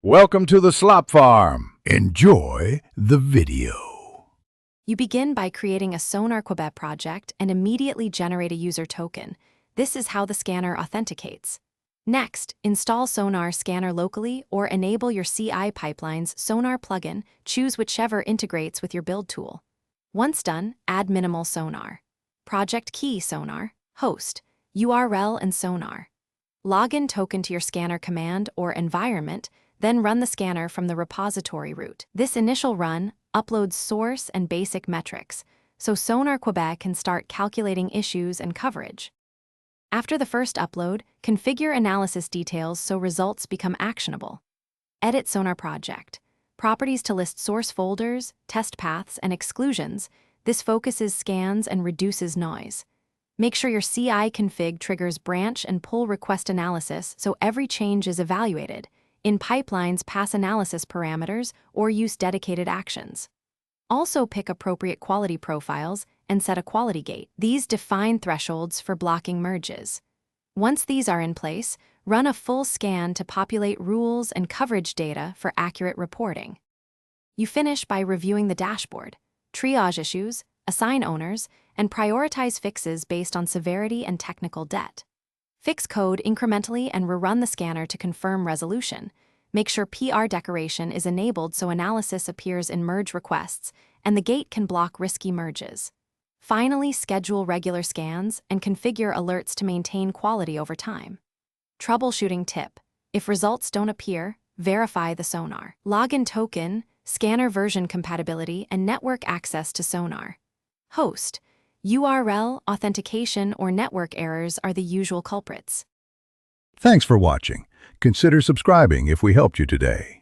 Welcome to the slop farm. Enjoy the video. You begin by creating a Sonarqube project and immediately generate a user token. This is how the scanner authenticates. Next, install Sonar Scanner locally or enable your CI pipeline's Sonar plugin. Choose whichever integrates with your build tool. Once done, add minimal Sonar. Project key Sonar, host, URL and Sonar. Login token to your scanner command or environment, then run the scanner from the repository root. This initial run uploads source and basic metrics, so Sonarqube can start calculating issues and coverage. After the first upload, configure analysis details so results become actionable. Edit Sonar project. Properties to list source folders, test paths, and exclusions. This focuses scans and reduces noise. Make sure your CI config triggers branch and pull request analysis so every change is evaluated. In pipelines, pass analysis parameters or use dedicated actions. Also pick appropriate quality profiles and set a quality gate. These define thresholds for blocking merges. Once these are in place, run a full scan to populate rules and coverage data for accurate reporting. You finish by reviewing the dashboard, triage issues, assign owners, and prioritize fixes based on severity and technical debt. Fix code incrementally and rerun the scanner to confirm resolution. Make sure PR decoration is enabled so analysis appears in merge requests, and the gate can block risky merges. Finally, schedule regular scans and configure alerts to maintain quality over time. Troubleshooting tip: if results don't appear, verify the Sonar. Login token, scanner version compatibility, and network access to Sonar. Host, URL, authentication, or network errors are the usual culprits. Thanks for watching. Consider subscribing if we helped you today.